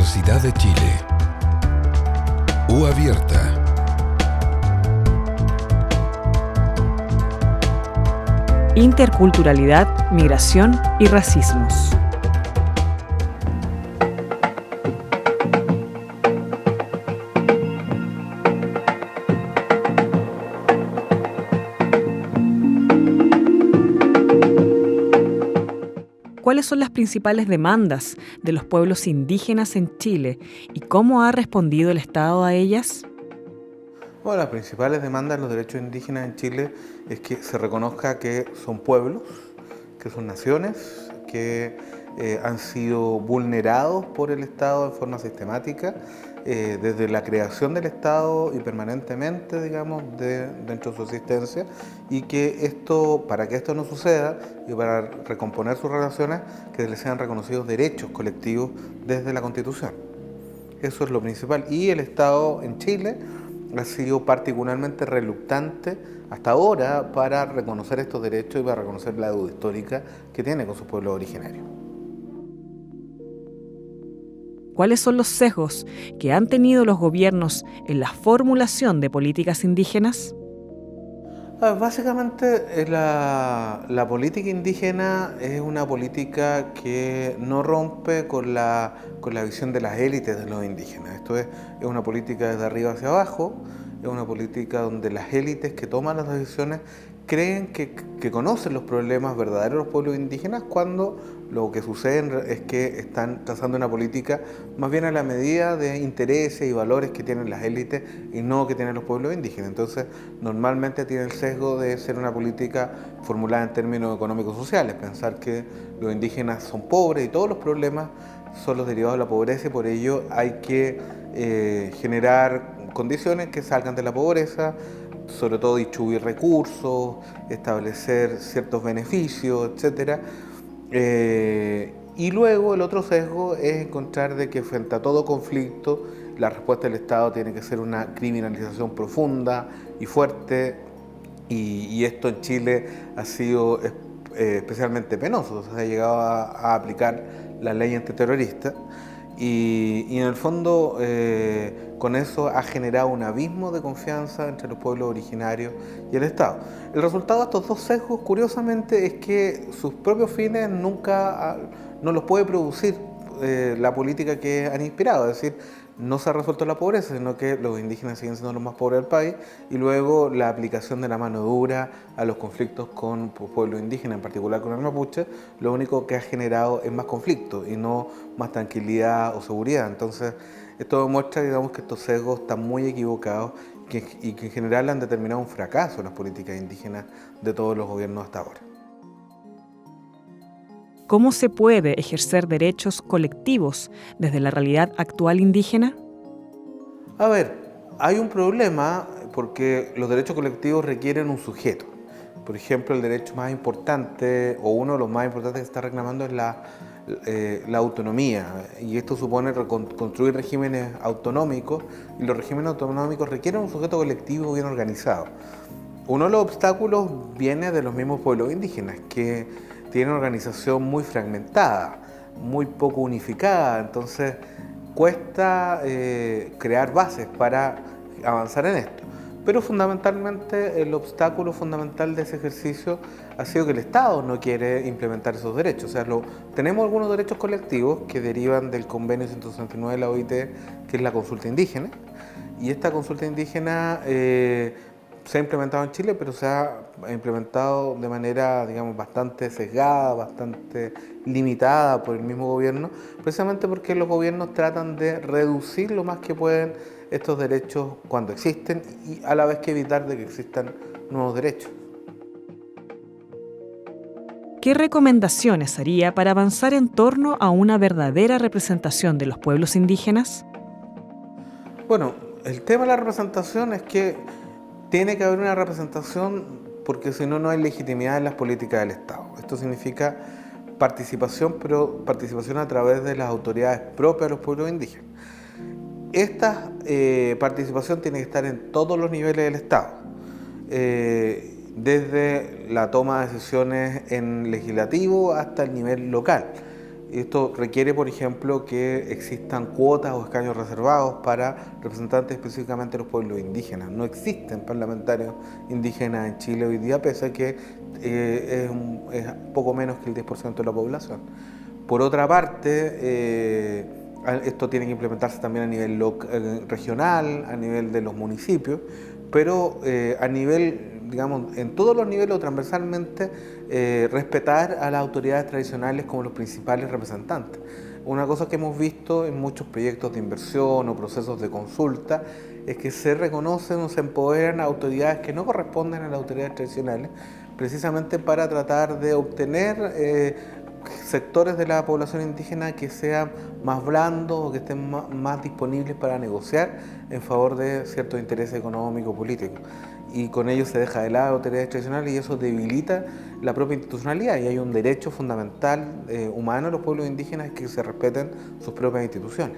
Universidad de Chile. U Abierta. Interculturalidad, migración y racismos. ¿Cuáles son las principales demandas de los pueblos indígenas en Chile y cómo ha respondido el Estado a ellas? Bueno, las principales demandas de los derechos indígenas en Chile es que se reconozca que son pueblos, que son naciones, que han sido vulnerados por el Estado de forma sistemática, desde la creación del Estado y permanentemente, digamos, dentro de su existencia, y que para que esto no suceda y para recomponer sus relaciones, que les sean reconocidos derechos colectivos desde la Constitución. Eso es lo principal. Y el Estado en Chile ha sido particularmente reluctante hasta ahora para reconocer estos derechos y para reconocer la deuda histórica que tiene con sus pueblos originarios. ¿Cuáles son los sesgos que han tenido los gobiernos en la formulación de políticas indígenas? Básicamente la política indígena es una política que no rompe con la visión de las élites de los indígenas. Esto es una política desde arriba hacia abajo, es una política donde las élites que toman las decisiones creen que conocen los problemas verdaderos de los pueblos indígenas, cuando lo que sucede es que están trazando una política más bien a la medida de intereses y valores que tienen las élites y no que tienen los pueblos indígenas. Entonces, normalmente tiene el sesgo de ser una política formulada en términos económicos sociales, pensar que los indígenas son pobres y todos los problemas son los derivados de la pobreza, y por ello hay que generar condiciones que salgan de la pobreza, sobre todo distribuir recursos, establecer ciertos beneficios, etc. Y luego el otro sesgo es encontrar de que frente a todo conflicto la respuesta del Estado tiene que ser una criminalización profunda y fuerte, y esto en Chile ha sido especialmente penoso. Se ha llegado a aplicar la ley antiterrorista y en el fondo con eso ha generado un abismo de confianza entre los pueblos originarios y el Estado. El resultado de estos dos sesgos, curiosamente, es que sus propios fines nunca no los puede producir la política que han inspirado. Es decir, no se ha resuelto la pobreza, sino que los indígenas siguen siendo los más pobres del país, y luego la aplicación de la mano dura a los conflictos con pueblos indígenas, en particular con el mapuche, lo único que ha generado es más conflicto y no más tranquilidad o seguridad. Entonces, esto demuestra, digamos, que estos sesgos están muy equivocados y que en general han determinado un fracaso en las políticas indígenas de todos los gobiernos hasta ahora. ¿Cómo se puede ejercer derechos colectivos desde la realidad actual indígena? A ver, hay un problema porque los derechos colectivos requieren un sujeto. Por ejemplo, el derecho más importante, o uno de los más importantes que se está reclamando, es la autonomía, y esto supone construir regímenes autonómicos, y los regímenes autonómicos requieren un sujeto colectivo bien organizado. Uno de los obstáculos viene de los mismos pueblos indígenas, que tienen organización muy fragmentada, muy poco unificada, entonces cuesta crear bases para avanzar en esto. Pero fundamentalmente el obstáculo fundamental de ese ejercicio ha sido que el Estado no quiere implementar esos derechos. O sea, tenemos algunos derechos colectivos que derivan del convenio 169 de la OIT, que es la consulta indígena, y esta consulta indígena se ha implementado en Chile, pero se ha implementado de manera, digamos, bastante sesgada, bastante limitada por el mismo gobierno, precisamente porque los gobiernos tratan de reducir lo más que pueden estos derechos cuando existen, y a la vez que evitar de que existan nuevos derechos. ¿Qué recomendaciones haría para avanzar en torno a una verdadera representación de los pueblos indígenas? Bueno, el tema de la representación es que tiene que haber una representación, porque si no, no hay legitimidad en las políticas del Estado. Esto significa participación, pero participación a través de las autoridades propias de los pueblos indígenas. Esta participación tiene que estar en todos los niveles del Estado, desde la toma de decisiones en legislativo hasta el nivel local. Esto requiere, por ejemplo, que existan cuotas o escaños reservados para representantes específicamente de los pueblos indígenas. No existen parlamentarios indígenas en Chile hoy día, pese a que es poco menos que el 10% de la población. Por otra parte, esto tiene que implementarse también a nivel regional, a nivel de los municipios, pero a nivel, digamos, en todos los niveles o transversalmente, respetar a las autoridades tradicionales como los principales representantes. Una cosa que hemos visto en muchos proyectos de inversión o procesos de consulta es que se reconocen o se empoderan a autoridades que no corresponden a las autoridades tradicionales, precisamente para tratar de obtener sectores de la población indígena que sean más blandos o que estén más disponibles para negociar en favor de ciertos intereses económicos, políticos. Y con ello se deja de lado las autoridades tradicionales y eso debilita la propia institucionalidad. Y hay un derecho fundamental humano de los pueblos indígenas que se respeten sus propias instituciones.